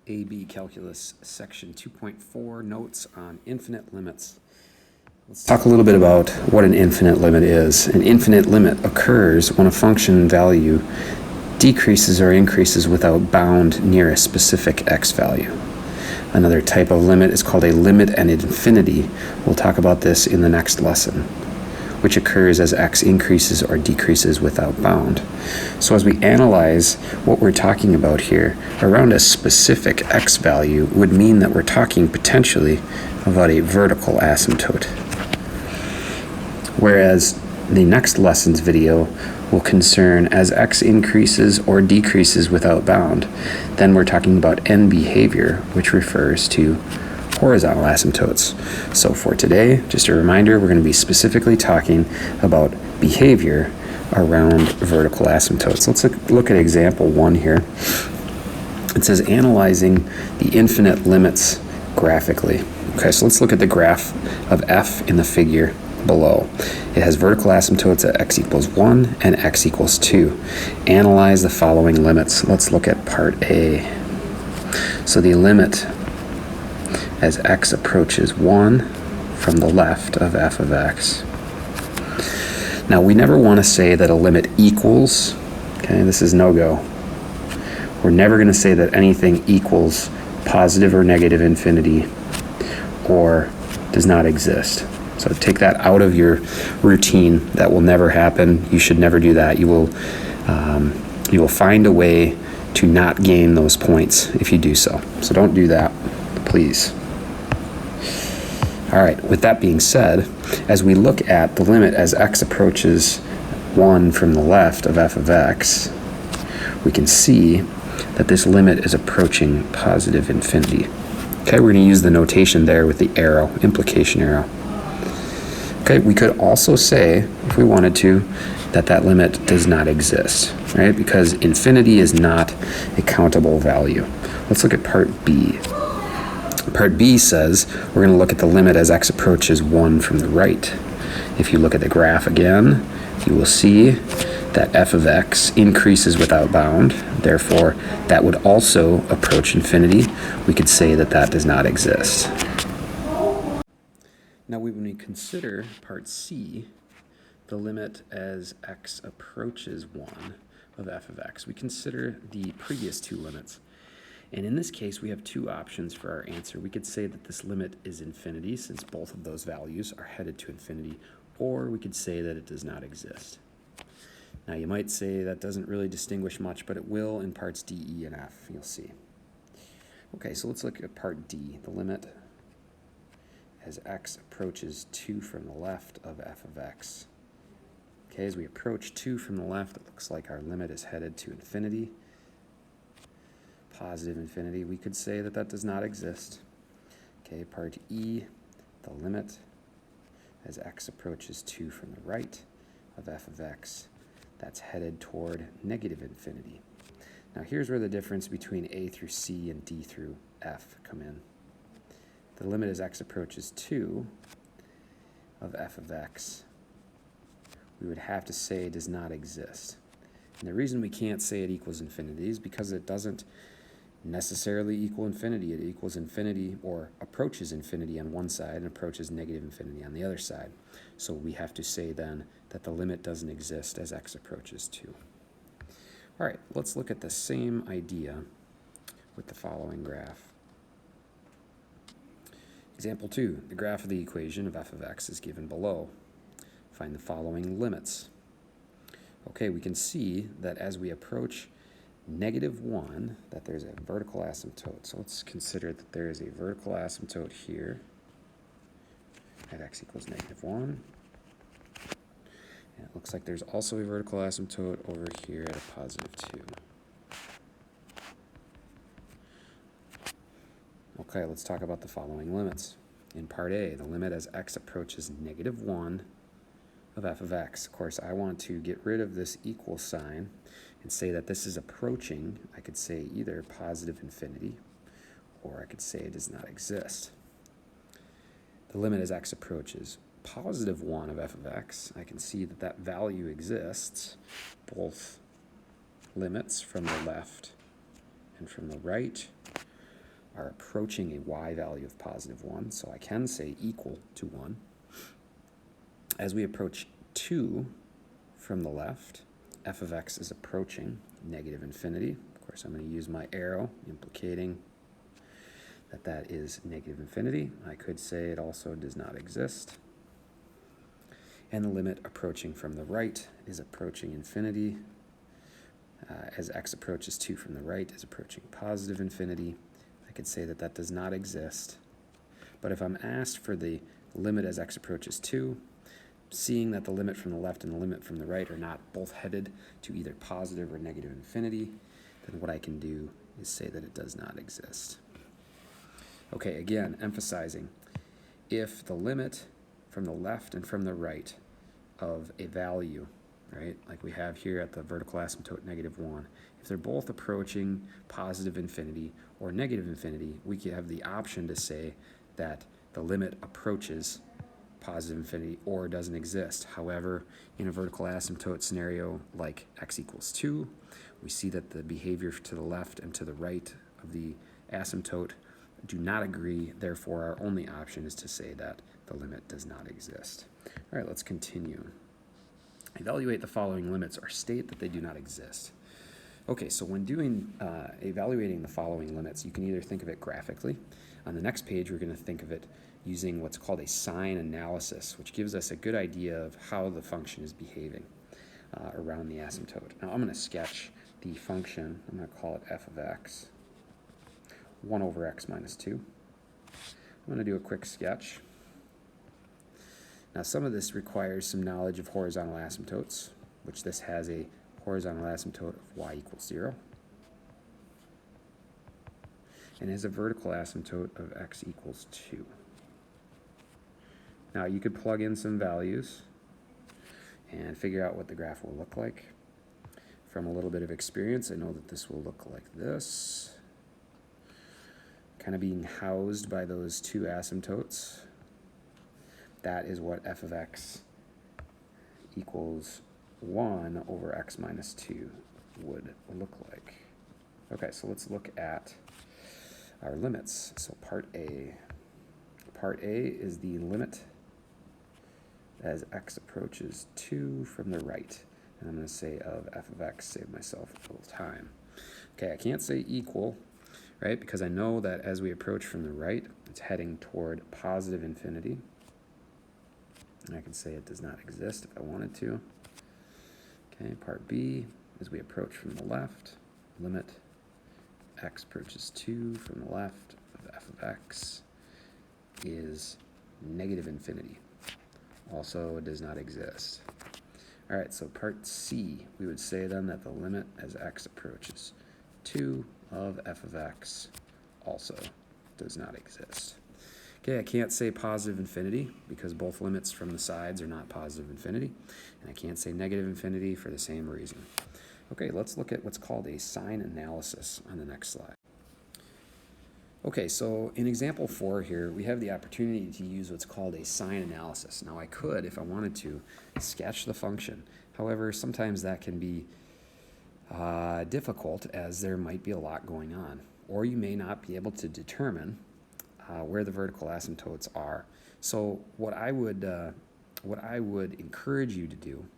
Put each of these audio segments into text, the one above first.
AB Calculus, Section 2.4, Notes on Infinite Limits. Let's talk a little bit about what an infinite limit is. An infinite limit occurs when a function value decreases or increases without bound near a specific x value. Another type of limit is called a limit at infinity. We'll talk about this in the next lesson, which occurs as x increases or decreases without bound. So as we analyze what we're talking about here, around a specific x value would mean that we're talking potentially about a vertical asymptote. Whereas the next lesson's video will concern as x increases or decreases without bound, then we're talking about end behavior, which refers to horizontal asymptotes. So for today, just a reminder, we're going to be specifically talking about behavior around vertical asymptotes. Let's look at example 1 here. It says analyzing the infinite limits graphically. Okay, so let's look at the graph of f in the figure below. It has vertical asymptotes at x equals 1 and x equals 2. Analyze the following limits. Let's look at part A. So the limit as x approaches 1 from the left of f of x. Now we never want to say that a limit equals, okay, this is no-go. We're never going to say that anything equals positive or negative infinity or does not exist. So take that out of your routine. That will never happen. You should never do that. You will find a way to not gain those points if you do so. So don't do that, please. All right, with that being said, as we look at the limit as x approaches 1 from the left of f of x, we can see that this limit is approaching positive infinity. Okay, we're going to use the notation there with the arrow, implication arrow. Okay, we could also say, if we wanted to, that that limit does not exist, right? Because infinity is not a countable value. Let's look at part B. Part B says we're going to look at the limit as x approaches 1 from the right. If you look at the graph again, you will see that f of x increases without bound. Therefore, that would also approach infinity. We could say that that does not exist. Now, when we consider part C, the limit as x approaches 1 of f of x, we consider the previous two limits. And in this case, we have two options for our answer. We could say that this limit is infinity, since both of those values are headed to infinity, or we could say that it does not exist. Now, you might say that doesn't really distinguish much, but it will in parts D, E, and F. You'll see. Okay, so let's look at part D, the limit as x approaches 2 from the left of f of x. Okay, as we approach 2 from the left, it looks like our limit is headed to infinity, positive infinity. We could say that that does not exist. Okay, part E, the limit as x approaches 2 from the right of f of x, that's headed toward negative infinity. Now here's where the difference between A through C and D through F come in. The limit as x approaches 2 of f of x, we would have to say does not exist. And the reason we can't say it equals infinity is because it doesn't necessarily equal infinity. It equals infinity or approaches infinity on one side and approaches negative infinity on the other side. So we have to say then that the limit doesn't exist as x approaches 2. All right, let's look at the same idea with the following graph. Example 2, the graph of the equation of f of x is given below. Find the following limits. Okay, we can see that as we approach -1, that there's a vertical asymptote. So let's consider that there is a vertical asymptote here at x equals -1. And it looks like there's also a vertical asymptote over here at a positive 2. Okay, let's talk about the following limits. In part A, the limit as x approaches -1 of f of x. Of course, I want to get rid of this equal sign and say that this is approaching. I could say either positive infinity, or I could say it does not exist. The limit as x approaches positive 1 of f of x, I can see that that value exists. Both limits from the left and from the right are approaching a y value of positive 1, so I can say equal to 1. As we approach 2 from the left, f of x is approaching negative infinity. Of course, I'm going to use my arrow, implicating that that is negative infinity. I could say it also does not exist. And the limit approaching from the right is approaching infinity. As x approaches 2 from the right is approaching positive infinity. I could say that that does not exist. But if I'm asked for the limit as x approaches 2, seeing that the limit from the left and the limit from the right are not both headed to either positive or negative infinity, then what I can do is say that it does not exist. Okay, again, emphasizing, if the limit from the left and from the right of a value, right, like we have here at the vertical asymptote -1, if they're both approaching positive infinity or negative infinity, we could have the option to say that the limit approaches positive infinity or doesn't exist. However, in a vertical asymptote scenario like x equals 2, we see that the behavior to the left and to the right of the asymptote do not agree. Therefore, our only option is to say that the limit does not exist. All right, let's continue. Evaluate the following limits or state that they do not exist. Okay, so when doing evaluating the following limits, you can either think of it graphically. On the next page, we're going to think of it using what's called a sine analysis, which gives us a good idea of how the function is behaving around the asymptote. Now, I'm going to sketch the function. I'm going to call it f of x, 1 over x minus 2. I'm going to do a quick sketch. Now, some of this requires some knowledge of horizontal asymptotes, which this has a horizontal asymptote of y equals 0, and has a vertical asymptote of x equals 2. Now, you could plug in some values and figure out what the graph will look like. From a little bit of experience, I know that this will look like this, kind of being housed by those two asymptotes. That is what f of x equals 1 over x minus 2 would look like. Okay, so let's look at our limits. So part A. Part A is the limit as x approaches 2 from the right. And I'm going to say of f of x, save myself a little time. Okay, I can't say equal, right? Because I know that as we approach from the right, it's heading toward positive infinity. And I can say it does not exist if I wanted to. Okay, part B, as we approach from the left, limit x approaches 2 from the left of f of x is negative infinity. Also, it does not exist. All right, so part C, we would say then that the limit as x approaches 2 of f of x also does not exist. Okay, I can't say positive infinity because both limits from the sides are not positive infinity, and I can't say negative infinity for the same reason. Okay, let's look at what's called a sine analysis on the next slide. Okay, so in example 4 here, we have the opportunity to use what's called a sine analysis. Now I could, if I wanted to, sketch the function. However, sometimes that can be difficult as there might be a lot going on, or you may not be able to determine where the vertical asymptotes are. So what I would encourage you to do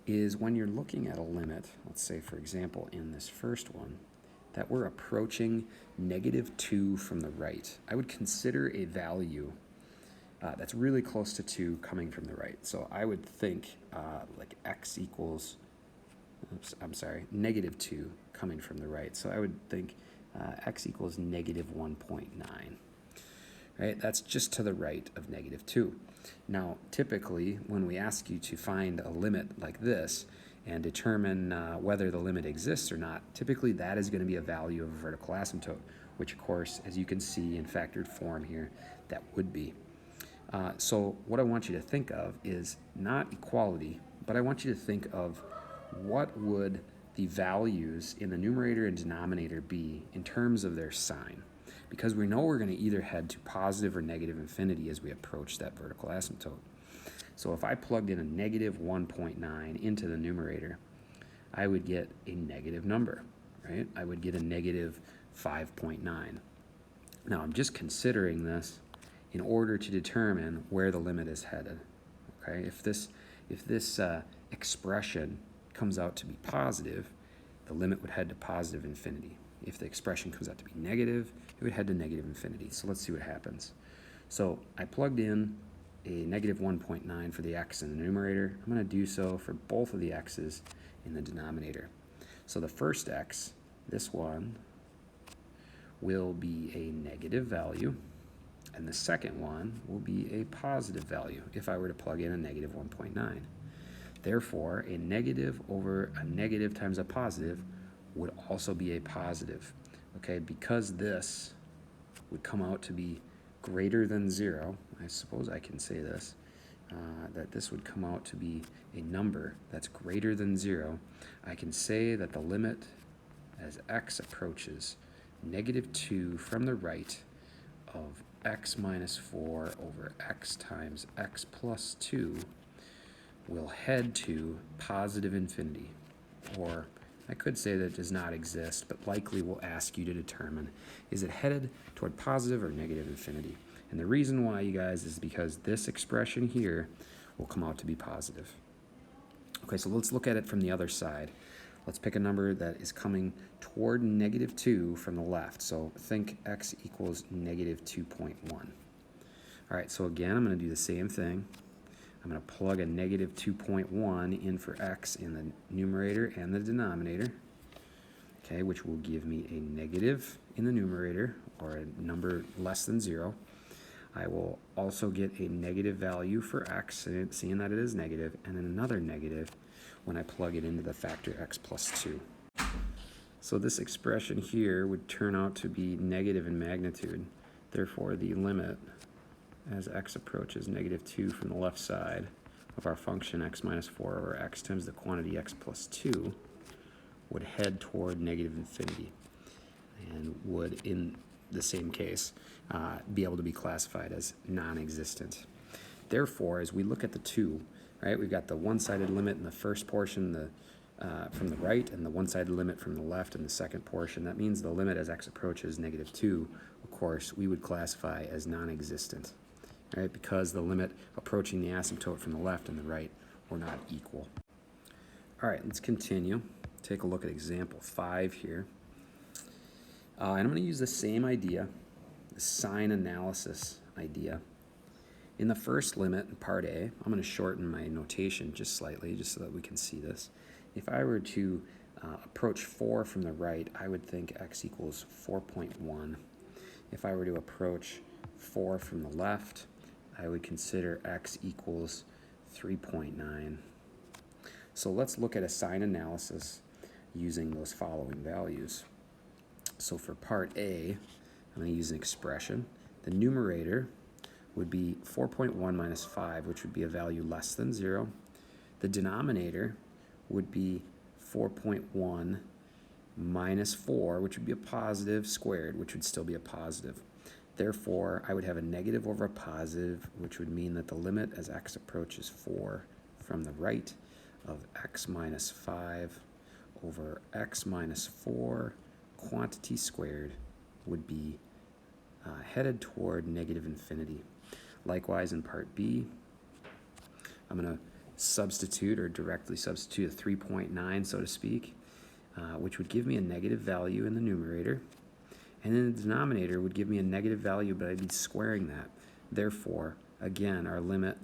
is when you're looking at a limit, let's say for example in this first one, that we're approaching -2 from the right, I would consider a value that's really close to 2 coming from the right. So I would think like x equals, -2 coming from the right. So I would think x equals -1.9. Right? That's just to the right of -2. Now, typically, when we ask you to find a limit like this and determine whether the limit exists or not, typically that is going to be a value of a vertical asymptote, which, of course, as you can see in factored form here, that would be. So what I want you to think of is not equality, but I want you to think of what would the values in the numerator and denominator be in terms of their sign. Because we know we're going to either head to positive or negative infinity as we approach that vertical asymptote. So if I plugged in a -1.9 into the numerator, I would get a negative number, right? I would get a -5.9. Now I'm just considering this in order to determine where the limit is headed. Okay, if this expression comes out to be positive, the limit would head to positive infinity. If the expression comes out to be negative, it would head to negative infinity. So let's see what happens. So I plugged in a negative 1.9 for the x in the numerator. I'm going to do so for both of the x's in the denominator. So the first x, this one, will be a negative value, and the second one will be a positive value if I were to plug in a negative 1.9. Therefore, a negative over a negative times a positive would also be a positive. Okay, because this would come out to be greater than 0, I suppose I can say this, that this would come out to be a number that's greater than 0, I can say that the limit as x approaches negative 2 from the right of x minus 4 over x times x plus 2 will head to positive infinity. Or I could say that it does not exist, but likely will ask you to determine, is it headed toward positive or negative infinity? And the reason why, you guys, is because this expression here will come out to be positive. Okay, so let's look at it from the other side. Let's pick a number that is coming toward negative 2 from the left. So think x equals negative 2.1. All right, so again, I'm going to do the same thing. I'm going to plug a negative 2.1 in for x in the numerator and the denominator, okay, which will give me a negative in the numerator, or a number less than 0. I will also get a negative value for x, seeing that it is negative, and then another negative when I plug it into the factor x plus 2. So this expression here would turn out to be negative in magnitude. Therefore, the limit as x approaches negative 2 from the left side of our function x minus 4 over x times the quantity x plus 2 would head toward negative infinity, and would, in the same case, be able to be classified as non-existent. Therefore, as we look at the two, right, we've got the one-sided limit in the first portion from the right, and the one-sided limit from the left in the second portion. That means the limit as x approaches negative 2, of course, we would classify as non-existent, right, because the limit approaching the asymptote from the left and the right were not equal. All right, let's continue. Take a look at example 5 here. And I'm going to use the same idea, the sine analysis idea. In the first limit, in part A, I'm going to shorten my notation just slightly, just so that we can see this. If I were to approach 4 from the right, I would think x equals 4.1. If I were to approach 4 from the left, I would consider x equals 3.9. So let's look at a sine analysis using those following values. So for part A, I'm going to use an expression. The numerator would be 4.1 minus 5, which would be a value less than 0. The denominator would be 4.1 minus 4, which would be a positive, squared, which would still be a positive. Therefore, I would have a negative over a positive, which would mean that the limit as x approaches 4 from the right of x minus 5 over x minus 4 quantity squared would be headed toward negative infinity. Likewise, in part B, I'm going to substitute or directly substitute a 3.9, so to speak, which would give me a negative value in the numerator. And then the denominator would give me a negative value, but I'd be squaring that. Therefore, again, our limit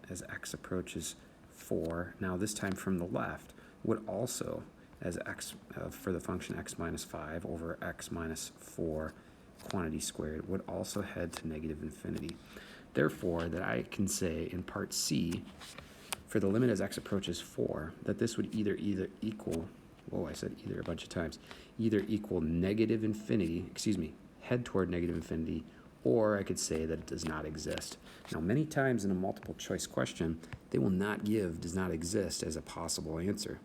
as x approaches 4, now this time from the left, would also, as x for the function x minus 5 over x minus 4 quantity squared, would also head to negative infinity. Therefore, that I can say in part C, for the limit as x approaches 4, that this would either equal, I said either a bunch of times, either equal negative infinity, head toward negative infinity, or I could say that it does not exist. Now, many times in a multiple choice question, they will not give does not exist as a possible answer.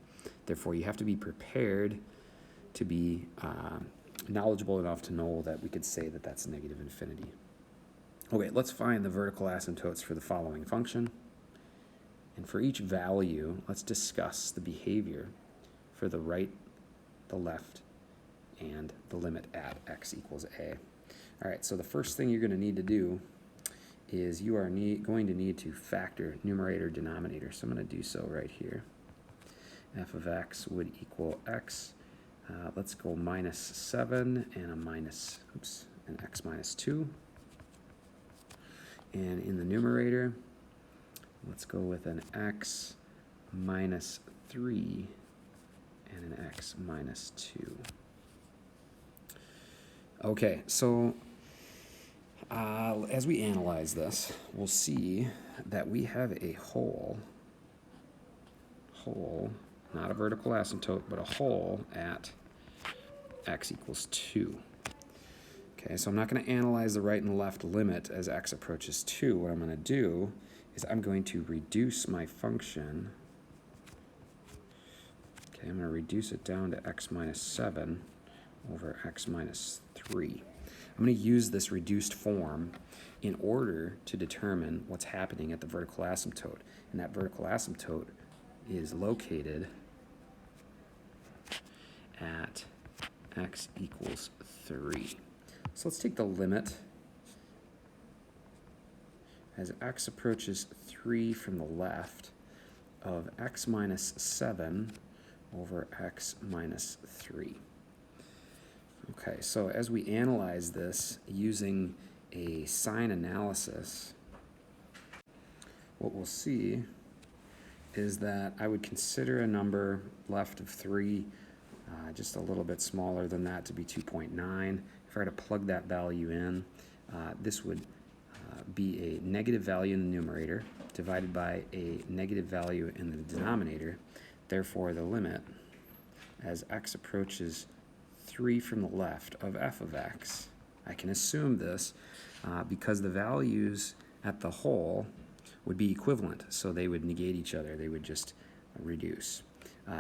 Therefore, you have to be prepared to be knowledgeable enough to know that we could say that that's negative infinity. Okay, let's find the vertical asymptotes for the following function. And for each value, let's discuss the behavior for the right, the left, and the limit at x equals a. All right, so the first thing you're going to need to do is you are going to need to factor numerator denominator. So I'm going to do so right here. F of x would equal x. Let's go minus 7 and an x minus 2. And in the numerator, let's go with an x minus 3 and an x minus 2. Okay, so as we analyze this, we'll see that we have a whole, not a vertical asymptote, but a whole at x equals 2. Okay, so I'm not going to analyze the right and left limit as x approaches 2. What I'm going to do is I'm going to reduce my function. Okay, I'm going to reduce it down to x minus 7 over x minus 3. I'm going to use this reduced form in order to determine what's happening at the vertical asymptote. And that vertical asymptote is located at x equals 3. So let's take the limit as x approaches 3 from the left of x minus 7 over x minus 3. Okay, so as we analyze this using a sine analysis, what we'll see is that I would consider a number left of 3 just a little bit smaller than that to be 2.9. If I were to plug that value in, this would be a negative value in the numerator divided by a negative value in the denominator. Therefore, the limit as x approaches 3 from the left of f of x, I can assume this because the values at the whole would be equivalent, so they would negate each other. They would just reduce.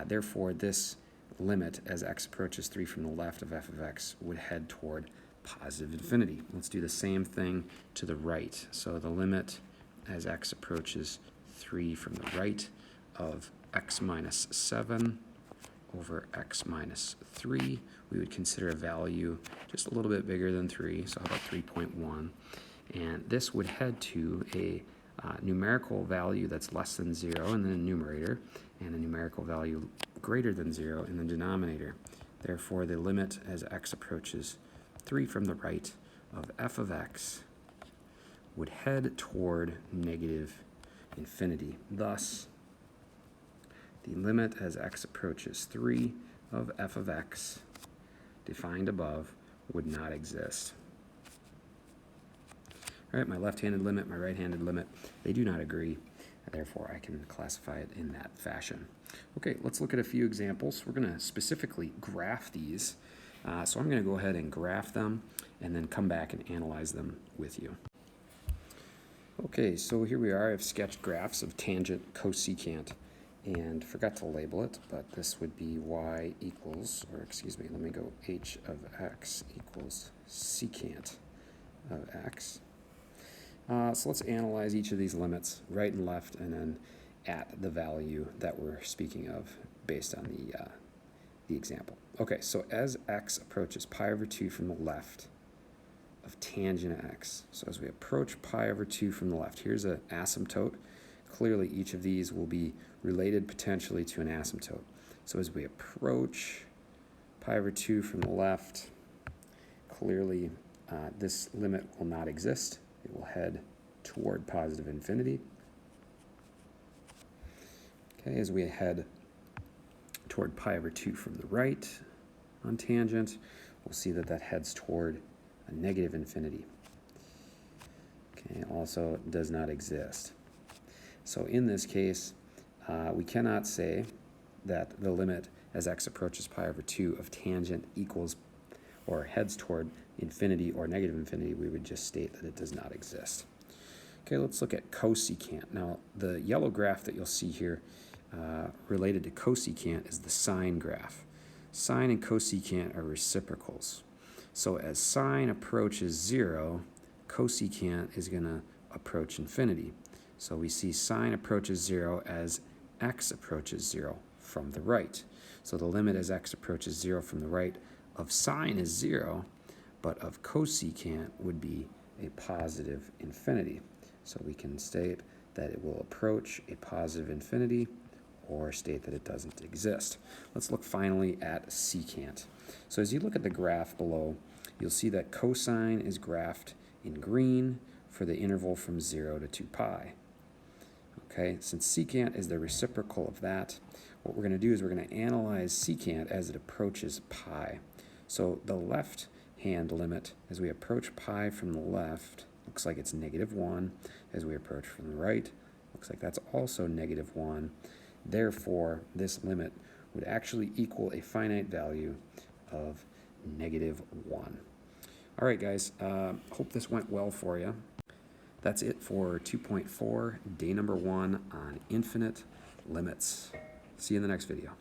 Therefore, this limit as x approaches 3 from the left of f of x would head toward positive infinity. Let's do the same thing to the right. So the limit as x approaches 3 from the right of x minus 7 over x minus 3, we would consider a value just a little bit bigger than 3, so how about 3.1? And this would head to a numerical value that's less than 0 in the numerator and a numerical value greater than 0 in the denominator. Therefore, the limit as x approaches 3 from the right of f of x would head toward negative infinity. Thus, the limit as x approaches 3 of f of x, defined above, would not exist. All right, my left-handed limit, my right-handed limit, they do not agree. Therefore, I can classify it in that fashion. Okay, let's look at a few examples. We're going to specifically graph these. So I'm going to go ahead and graph them and then come back and analyze them with you. Okay, so here we are. I've sketched graphs of tangent, cosecant, and forgot to label it, but this would be y equals, or excuse me, let me go h of x equals secant of x. So let's analyze each of these limits, right and left, and then at the value that we're speaking of based on the example. Okay, so as x approaches pi over 2 from the left of tangent x, so as we approach pi over 2 from the left, here's an asymptote. Clearly, each of these will be related potentially to an asymptote. So as we approach pi over 2 from the left, clearly this limit will not exist. It will head toward positive infinity. Okay, as we head toward pi over 2 from the right on tangent, we'll see that that heads toward a negative infinity. Okay, also does not exist. So in this case, we cannot say that the limit as x approaches pi over 2 of tangent equals or heads toward infinity or negative infinity. We would just state that it does not exist. Okay, let's look at cosecant. Now, the yellow graph that you'll see here related to cosecant is the sine graph. Sine and cosecant are reciprocals. So as sine approaches 0, cosecant is going to approach infinity. So we see sine approaches 0 as x approaches 0 from the right. So the limit as x approaches 0 from the right of sine is 0, but of cosecant would be a positive infinity. So we can state that it will approach a positive infinity or state that it doesn't exist. Let's look finally at secant. So as you look at the graph below, you'll see that cosine is graphed in green for the interval from 0 to 2 pi. Okay, since secant is the reciprocal of that, what we're going to do is we're going to analyze secant as it approaches pi. So the left hand limit as we approach pi from the left looks like it's -1. As we approach from the right, looks like that's also -1. Therefore, this limit would actually equal a finite value of -1. All right, guys, hope this went well for you. That's it for 2.4, day number 1 on infinite limits. See you in the next video.